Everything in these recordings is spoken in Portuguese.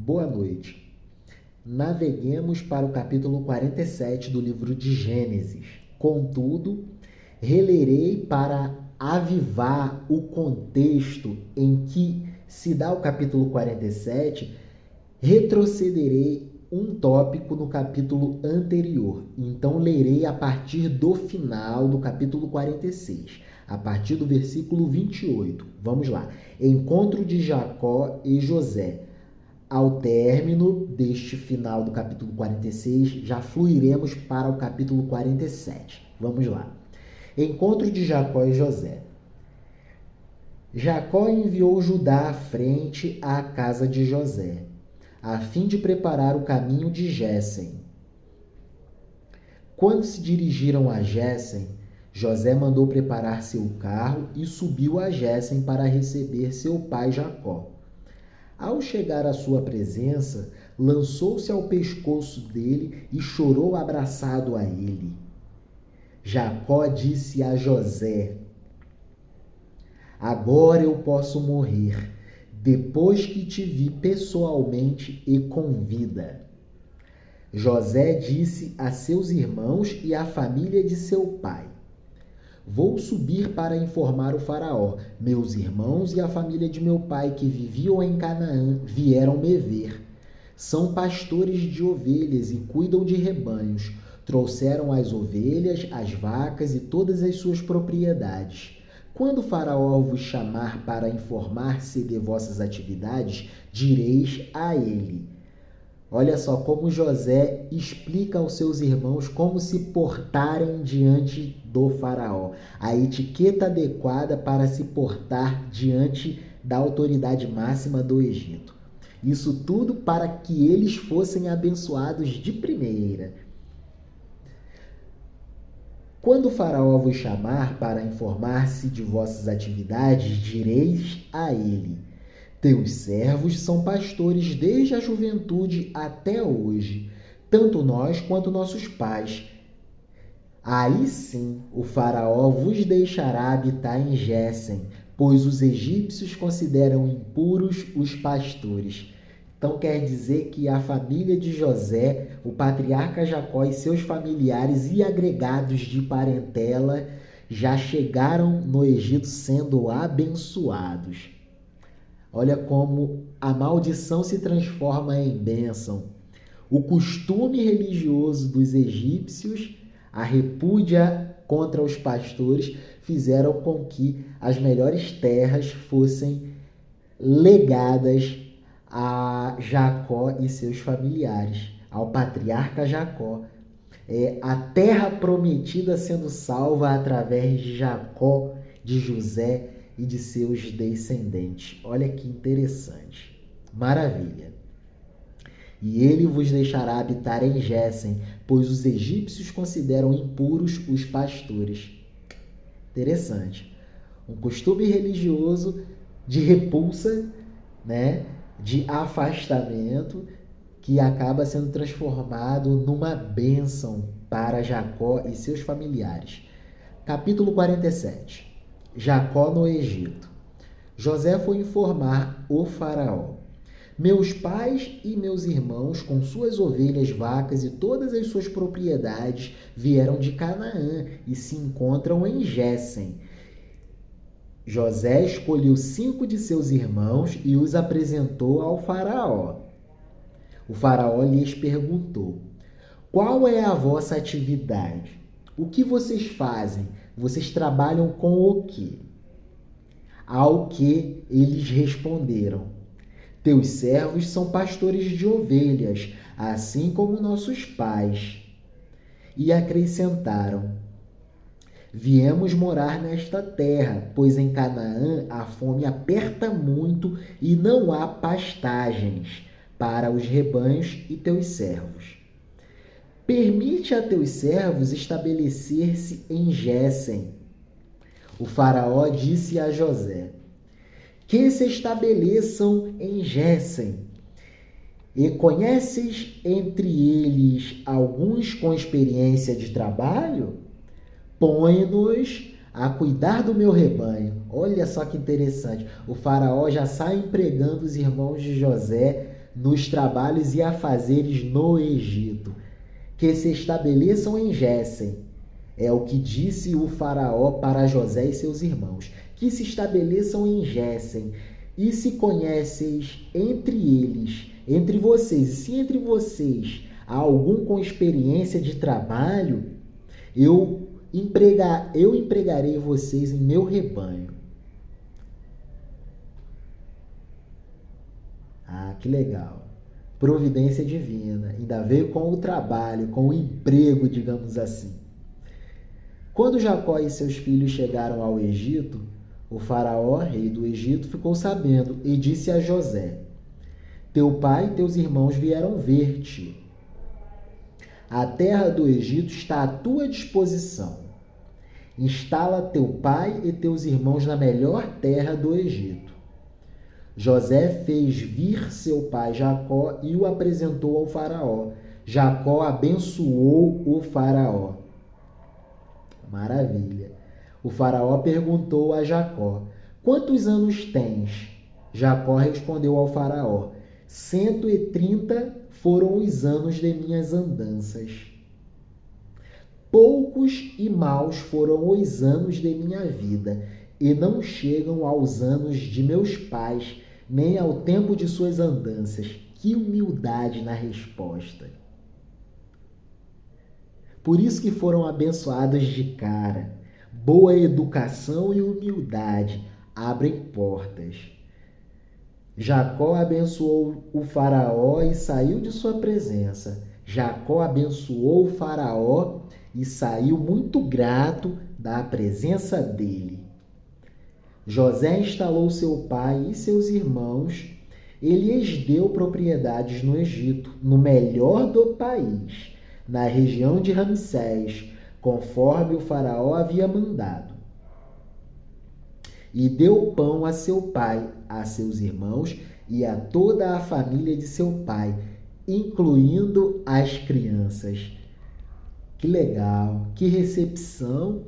Boa noite. Naveguemos para o capítulo 47 do livro de Gênesis. Contudo, relerei para avivar o contexto em que se dá o capítulo 47, retrocederei um tópico no capítulo anterior. Então, lerei a partir do final do capítulo 46, a partir do versículo 28. Vamos lá. Encontro de Jacó e José. Ao término deste final do capítulo 46, já fluiremos para o capítulo 47. Vamos lá. Encontro de Jacó e José. Jacó enviou Judá à frente à casa de José, a fim de preparar o caminho de Géssem. Quando se dirigiram a Géssem, José mandou preparar seu carro e subiu a Géssem para receber seu pai Jacó. Ao chegar à sua presença, lançou-se ao pescoço dele e chorou abraçado a ele. Jacó disse a José: agora eu posso morrer, depois que te vi pessoalmente e com vida. José disse a seus irmãos e à família de seu pai: vou subir para informar o faraó. Meus irmãos e a família de meu pai que viviam em Canaã vieram me ver. São pastores de ovelhas e cuidam de rebanhos. Trouxeram as ovelhas, as vacas e todas as suas propriedades. Quando o faraó vos chamar para informar-se de vossas atividades, direis a ele. Olha só como José explica aos seus irmãos como se portarem diante do faraó. A etiqueta adequada para se portar diante da autoridade máxima do Egito. Isso tudo para que eles fossem abençoados de primeira. Quando o faraó vos chamar para informar-se de vossas atividades, direis a ele: teus servos são pastores desde a juventude até hoje, tanto nós quanto nossos pais. Aí sim o faraó vos deixará habitar em Géssem, pois os egípcios consideram impuros os pastores. Então quer dizer que a família de José, o patriarca Jacó e seus familiares e agregados de parentela já chegaram no Egito sendo abençoados. Olha como a maldição se transforma em bênção. O costume religioso dos egípcios, a repúdia contra os pastores, fizeram com que as melhores terras fossem legadas a Jacó e seus familiares, ao patriarca Jacó. A terra prometida sendo salva através de Jacó, de José e de seus descendentes. Olha que interessante. Maravilha. E ele vos deixará habitar em Géssem, pois os egípcios consideram impuros os pastores. Interessante. Um costume religioso de repulsa, né? De afastamento, que acaba sendo transformado numa bênção para Jacó e seus familiares. Capítulo 47. Jacó no Egito. José foi informar o faraó: meus pais e meus irmãos, com suas ovelhas, vacas e todas as suas propriedades, vieram de Canaã e se encontram em Géssem. José escolheu 5 de seus irmãos e os apresentou ao faraó. O faraó lhes perguntou: qual é a vossa atividade? O que vocês fazem? Vocês trabalham com o quê? Ao que eles responderam: teus servos são pastores de ovelhas, assim como nossos pais. E acrescentaram: viemos morar nesta terra, pois em Canaã a fome aperta muito e não há pastagens para os rebanhos e teus servos. Permite a teus servos estabelecer-se em Géssem. O faraó disse a José: que se estabeleçam em Géssem. E conheces entre eles alguns com experiência de trabalho? Põe-nos a cuidar do meu rebanho. Olha só que interessante. O faraó já sai empregando os irmãos de José nos trabalhos e afazeres no Egito, que se estabeleçam em Géssem. É o que disse o faraó para José e seus irmãos, que se estabeleçam em Géssem. E se conheceis entre eles, entre vocês, e se entre vocês há algum com experiência de trabalho, eu empregarei vocês em meu rebanho. Ah, que legal. Providência divina. Ainda veio com o trabalho, com o emprego, digamos assim. Quando Jacó e seus filhos chegaram ao Egito, o faraó, rei do Egito, ficou sabendo e disse a José: teu pai e teus irmãos vieram ver-te. A terra do Egito está à tua disposição. Instala teu pai e teus irmãos na melhor terra do Egito. José fez vir seu pai Jacó e o apresentou ao faraó. Jacó abençoou o faraó. Maravilha. O faraó perguntou a Jacó: quantos anos tens? Jacó respondeu ao faraó: 130 foram os anos de minhas andanças. Poucos e maus foram os anos de minha vida, e não chegam aos anos de meus pais, nem ao tempo de suas andanças. Que humildade na resposta! Por isso que foram abençoados de cara. Boa educação e humildade abrem portas. Jacó abençoou o faraó e saiu de sua presença. Jacó abençoou o faraó e saiu muito grato da presença dele. José instalou seu pai e seus irmãos. Ele lhes deu propriedades no Egito, no melhor do país, na região de Ramsés, conforme o faraó havia mandado. E deu pão a seu pai, a seus irmãos e a toda a família de seu pai, incluindo as crianças. Que legal, que recepção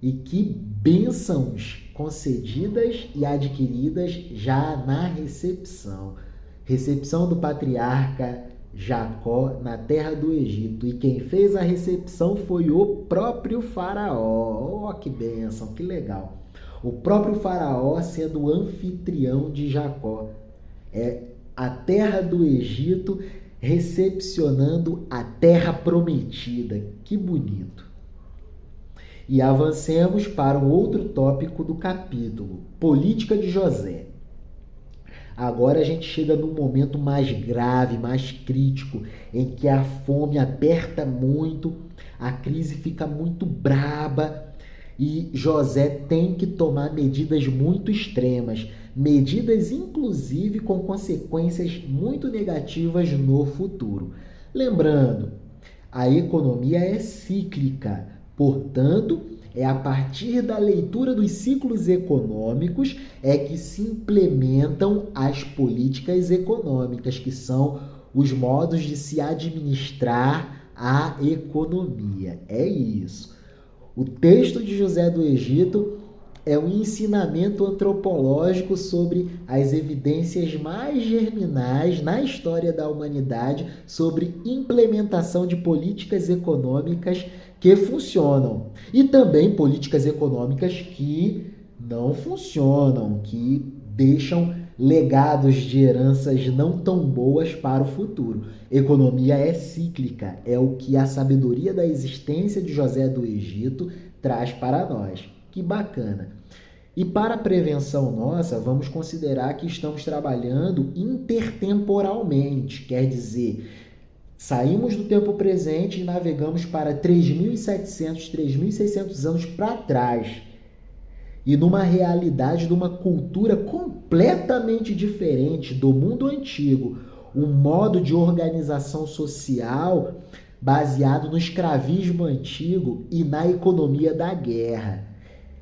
e que bênçãos concedidas e adquiridas já na recepção. Recepção do patriarca Jacó na terra do Egito. E quem fez a recepção foi o próprio faraó. Oh, que bênção, que legal. O próprio faraó sendo o anfitrião de Jacó. É a terra do Egito recepcionando a terra prometida. Que bonito. E avancemos para um outro tópico do capítulo, política de José. Agora a gente chega num momento mais grave, mais crítico, em que a fome aperta muito, a crise fica muito braba e José tem que tomar medidas muito extremas, medidas inclusive com consequências muito negativas no futuro. Lembrando, a economia é cíclica, portanto, é a partir da leitura dos ciclos econômicos é que se implementam as políticas econômicas, que são os modos de se administrar a economia. É isso. O texto de José do Egito é um ensinamento antropológico sobre as evidências mais germinais na história da humanidade sobre implementação de políticas econômicas que funcionam e também políticas econômicas que não funcionam, que deixam legados de heranças não tão boas para o futuro. Economia é cíclica, é o que a sabedoria da existência de José do Egito traz para nós. Que bacana! E para a prevenção nossa, vamos considerar que estamos trabalhando intertemporalmente, quer dizer, saímos do tempo presente e navegamos para 3.700, 3.600 anos para trás. E numa realidade de uma cultura completamente diferente do mundo antigo, um modo de organização social baseado no escravismo antigo e na economia da guerra.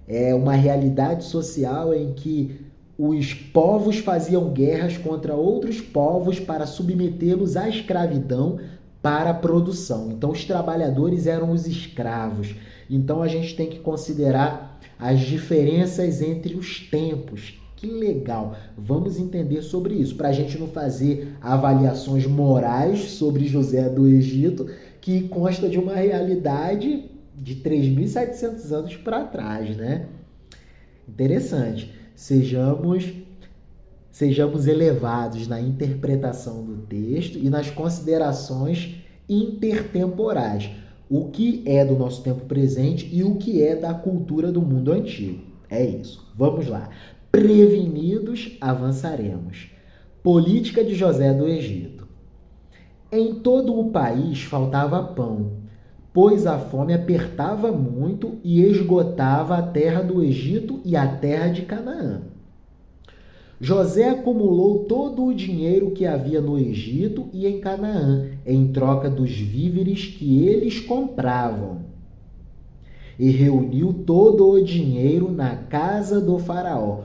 É uma realidade social em que os povos faziam guerras contra outros povos para submetê-los à escravidão para a produção. Então, os trabalhadores eram os escravos. Então, a gente tem que considerar as diferenças entre os tempos. Que legal! Vamos entender sobre isso, para a gente não fazer avaliações morais sobre José do Egito, que consta de uma realidade de 3.700 anos para trás, né? Interessante. Sejamos elevados na interpretação do texto e nas considerações intertemporais. O que é do nosso tempo presente e o que é da cultura do mundo antigo. É isso. Vamos lá. Prevenidos, avançaremos. Política de José do Egito. Em todo o país faltava pão, pois a fome apertava muito e esgotava a terra do Egito e a terra de Canaã. José acumulou todo o dinheiro que havia no Egito e em Canaã, em troca dos víveres que eles compravam. E reuniu todo o dinheiro na casa do faraó.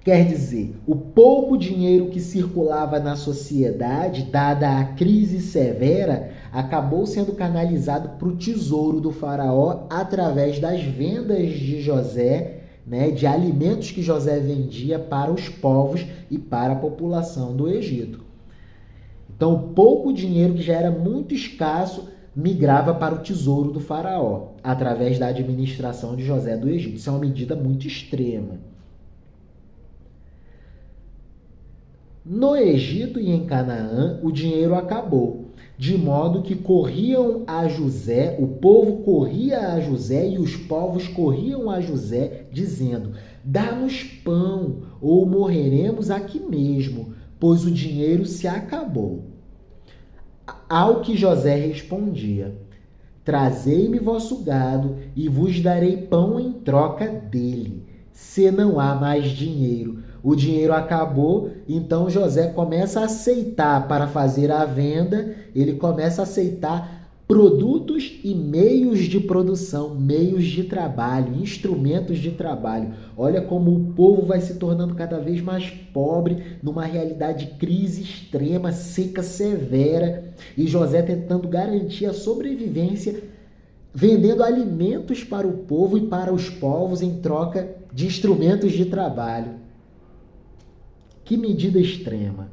Quer dizer, o pouco dinheiro que circulava na sociedade, dada a crise severa, acabou sendo canalizado para o tesouro do faraó através das vendas de José, né, de alimentos que José vendia para os povos e para a população do Egito. Então, o pouco dinheiro que já era muito escasso migrava para o tesouro do faraó, através da administração de José do Egito. Isso é uma medida muito extrema. No Egito e em Canaã, o dinheiro acabou, de modo que corriam a José, o povo corria a José e os povos corriam a José, dizendo: dá-nos pão, ou morreremos aqui mesmo, pois o dinheiro se acabou. Ao que José respondia: trazei-me vosso gado e vos darei pão em troca dele, se não há mais dinheiro. O dinheiro acabou, então José começa a aceitar para fazer a venda, ele começa a aceitar produtos e meios de produção, meios de trabalho, instrumentos de trabalho. Olha como o povo vai se tornando cada vez mais pobre, numa realidade de crise extrema, seca, severa, e José tentando garantir a sobrevivência, vendendo alimentos para o povo e para os povos em troca de instrumentos de trabalho. Que medida extrema!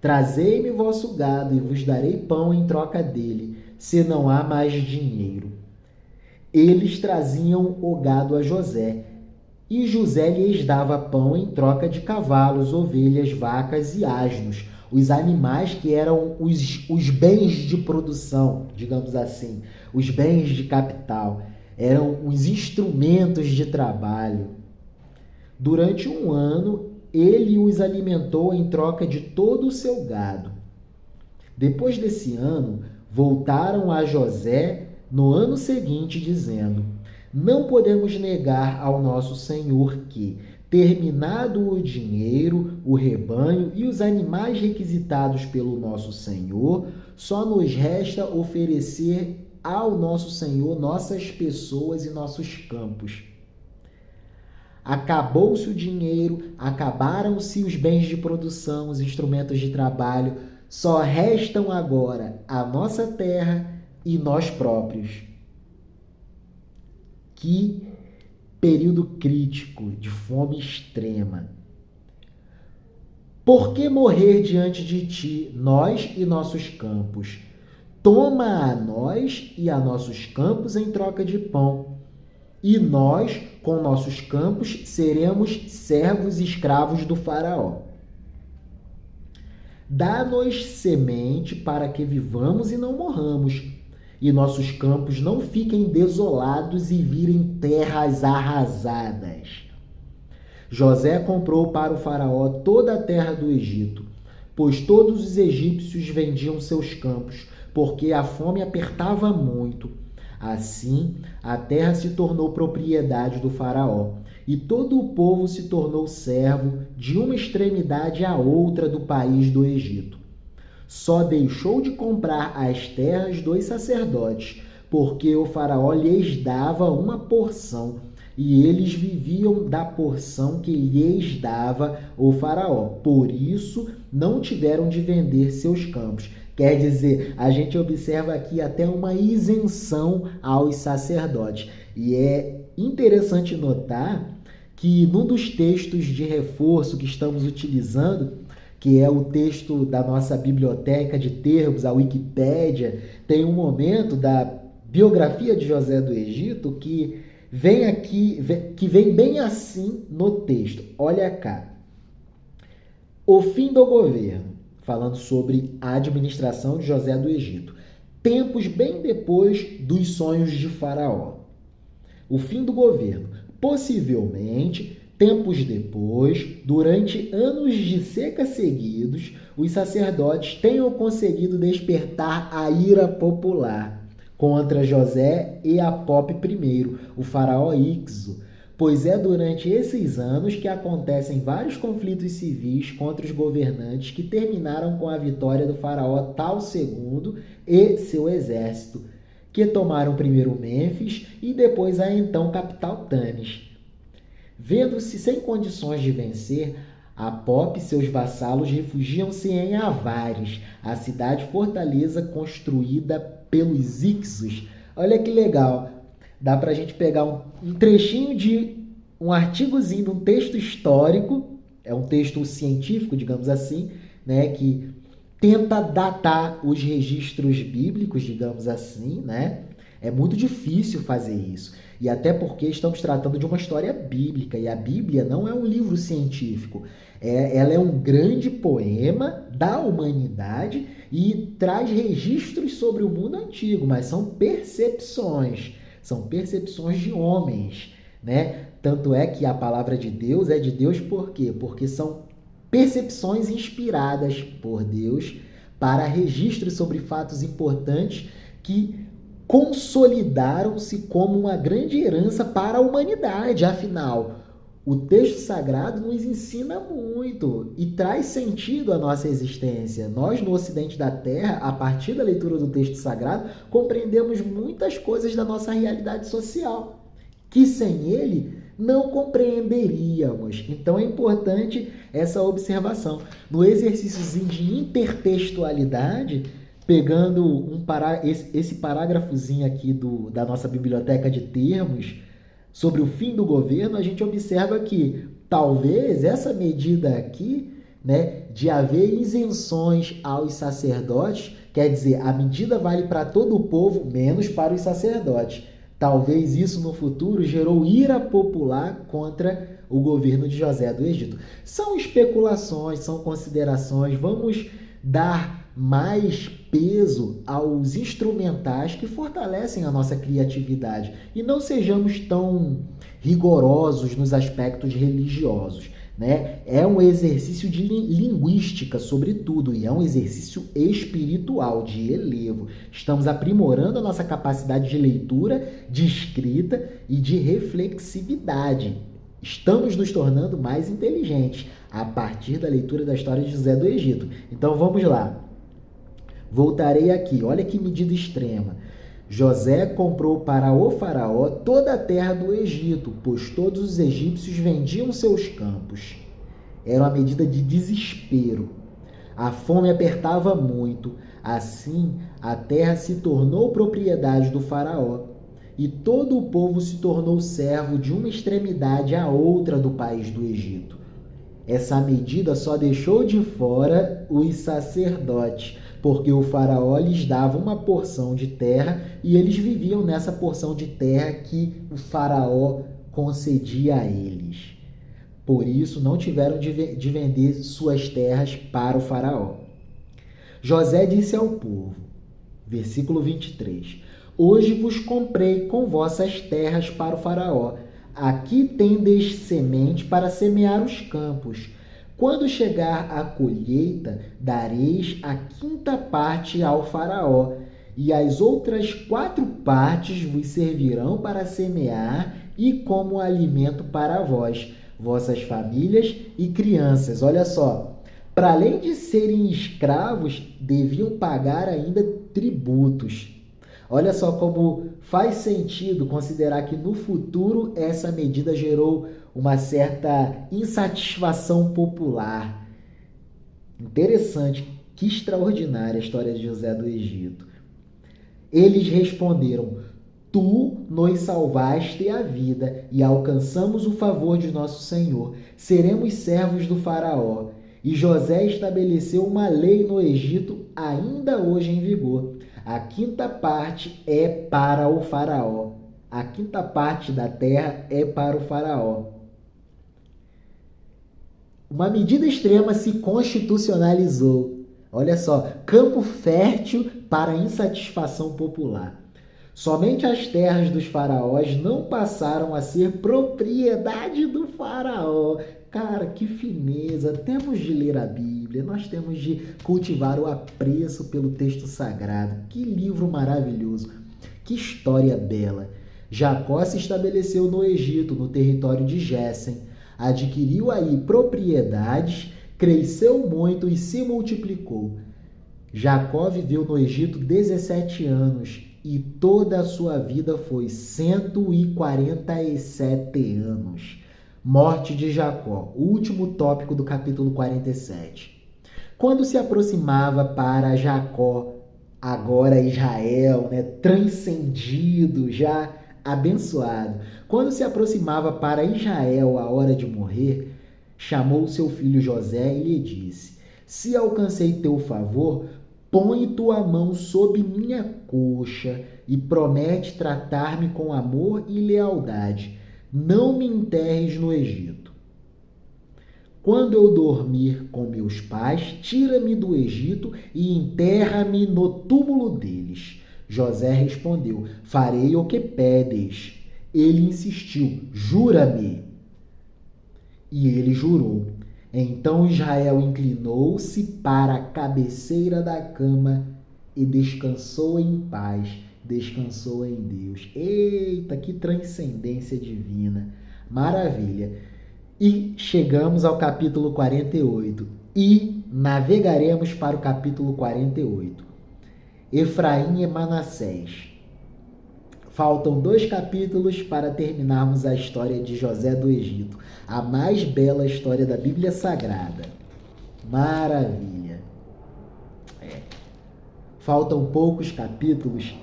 Trazei-me vosso gado e vos darei pão em troca dele, se não há mais dinheiro. Eles traziam o gado a José, e José lhes dava pão em troca de cavalos, ovelhas, vacas e asnos, os animais que eram os bens de produção, digamos assim, os bens de capital, eram os instrumentos de trabalho. Durante 1 ano, ele os alimentou em troca de todo o seu gado. Depois desse ano, voltaram a José no ano seguinte, dizendo: não podemos negar ao nosso senhor que, terminado o dinheiro, o rebanho e os animais requisitados pelo nosso senhor, só nos resta oferecer ao nosso senhor nossas pessoas e nossos campos. Acabou-se o dinheiro, acabaram-se os bens de produção, os instrumentos de trabalho, só restam agora a nossa terra e nós próprios. Que período crítico de fome extrema. Por que morrer diante de ti, nós e nossos campos? Toma a nós e a nossos campos em troca de pão. E nós, com nossos campos, seremos servos e escravos do faraó. Dá-nos semente para que vivamos e não morramos, e nossos campos não fiquem desolados e virem terras arrasadas. José comprou para o faraó toda a terra do Egito, pois todos os egípcios vendiam seus campos, porque a fome apertava muito. Assim, a terra se tornou propriedade do faraó, e todo o povo se tornou servo de uma extremidade à outra do país do Egito. Só deixou de comprar as terras dos sacerdotes, porque o faraó lhes dava uma porção, e eles viviam da porção que lhes dava o faraó. Por isso, não tiveram de vender seus campos. Quer dizer, a gente observa aqui até uma isenção aos sacerdotes. E é interessante notar que num dos textos de reforço que estamos utilizando, que é o texto da nossa biblioteca de termos, a Wikipédia, tem um momento da biografia de José do Egito que vem bem assim no texto. Olha cá. O fim do governo, falando sobre a administração de José do Egito. Tempos bem depois dos sonhos de Faraó. O fim do governo. Possivelmente, tempos depois, durante anos de seca seguidos, os sacerdotes tenham conseguido despertar a ira popular contra José e Apop I, o faraó Ixo, pois é durante esses anos que acontecem vários conflitos civis contra os governantes que terminaram com a vitória do faraó Tal II e seu exército, que tomaram primeiro Mênfis e depois a então capital Tanis. Vendo-se sem condições de vencer, Apop e seus vassalos refugiam-se em Avares, a cidade-fortaleza construída pelos Ixos. Olha que legal! Dá para a gente pegar um trechinho de um artigozinho de um texto histórico, é um texto científico, digamos assim, né, que tenta datar os registros bíblicos, digamos assim, né? É muito difícil fazer isso. E até porque estamos tratando de uma história bíblica, e a Bíblia não é um livro científico. Ela é um grande poema da humanidade e traz registros sobre o mundo antigo, mas são percepções de homens, né? Tanto é que a palavra de Deus é de Deus por quê? Porque são percepções inspiradas por Deus para registros sobre fatos importantes que consolidaram-se como uma grande herança para a humanidade. Afinal, o texto sagrado nos ensina muito e traz sentido à nossa existência. Nós, no Ocidente da Terra, a partir da leitura do texto sagrado, compreendemos muitas coisas da nossa realidade social, que sem ele não compreenderíamos. Então é importante essa observação. No exercíciozinho de intertextualidade, pegando esse parágrafozinho aqui da nossa biblioteca de termos sobre o fim do governo, a gente observa que talvez essa medida aqui, né, de haver isenções aos sacerdotes, quer dizer, a medida vale para todo o povo, menos para os sacerdotes. Talvez isso no futuro gerou ira popular contra o governo de José do Egito. São especulações, são considerações. Vamos dar mais peso aos instrumentais que fortalecem a nossa criatividade e não sejamos tão rigorosos nos aspectos religiosos, né? É um exercício de linguística, sobretudo, e é um exercício espiritual, de elevo. Estamos aprimorando a nossa capacidade de leitura, de escrita e de reflexividade. Estamos nos tornando mais inteligentes a partir da leitura da história de José do Egito. Então vamos lá. Voltarei aqui. Olha que medida extrema. José comprou para o faraó toda a terra do Egito, pois todos os egípcios vendiam seus campos. Era uma medida de desespero. A fome apertava muito. Assim, a terra se tornou propriedade do faraó, e todo o povo se tornou servo de uma extremidade à outra do país do Egito. Essa medida só deixou de fora os sacerdotes, porque o faraó lhes dava uma porção de terra e eles viviam nessa porção de terra que o faraó concedia a eles. Por isso, não tiveram de vender suas terras para o faraó. José disse ao povo, versículo 23, hoje vos comprei com vossas terras para o faraó. Aqui tendes semente para semear os campos. Quando chegar a colheita, dareis a 5ª parte ao faraó, e as outras 4 partes vos servirão para semear e como alimento para vós, vossas famílias e crianças. Olha só, para além de serem escravos, deviam pagar ainda tributos. Olha só como faz sentido considerar que no futuro essa medida gerou uma certa insatisfação popular. Interessante, que extraordinária a história de José do Egito. Eles responderam, Tu nos salvaste a vida e alcançamos o favor de nosso Senhor. Seremos servos do faraó. E José estabeleceu uma lei no Egito, ainda hoje em vigor. A quinta parte é para o faraó. A quinta parte da terra é para o faraó. Uma medida extrema se constitucionalizou. Olha só, campo fértil para a insatisfação popular. Somente as terras dos faraós não passaram a ser propriedade do faraó. Cara, que fineza! Temos de ler a Bíblia, nós temos de cultivar o apreço pelo texto sagrado. Que livro maravilhoso! Que história bela! Jacó se estabeleceu no Egito, no território de Gésen. Adquiriu aí propriedades, cresceu muito e se multiplicou. Jacó viveu no Egito 17 anos e toda a sua vida foi 147 anos. Morte de Jacó, o último tópico do capítulo 47. Quando se aproximava para Jacó, agora Israel, transcendido, já abençoado. Quando se aproximava para Israel a hora de morrer, chamou seu filho José e lhe disse: Se alcancei teu favor, põe tua mão sob minha coxa e promete tratar-me com amor e lealdade. Não me enterres no Egito. Quando eu dormir com meus pais, tira-me do Egito e enterra-me no túmulo deles. José respondeu: Farei o que pedes. Ele insistiu: Jura-me. E ele jurou. Então Israel inclinou-se para a cabeceira da cama e descansou em paz, descansou em Deus. Eita, que transcendência divina! Maravilha! E chegamos ao capítulo 48 e navegaremos para o capítulo 48. Efraim e Manassés. Faltam 2 capítulos para terminarmos a história de José do Egito, a mais bela história da Bíblia Sagrada. Maravilha! Faltam poucos capítulos,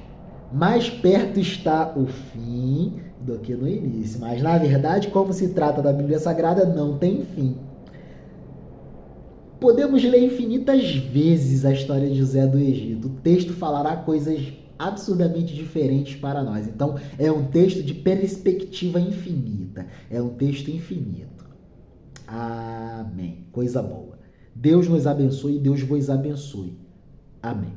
mais perto está o fim do que no início. Mas, na verdade, como se trata da Bíblia Sagrada, não tem fim. Podemos ler infinitas vezes a história de José do Egito. O texto falará coisas absurdamente diferentes para nós. Então, é um texto de perspectiva infinita. É um texto infinito. Amém. Coisa boa. Deus nos abençoe e Deus vos abençoe. Amém.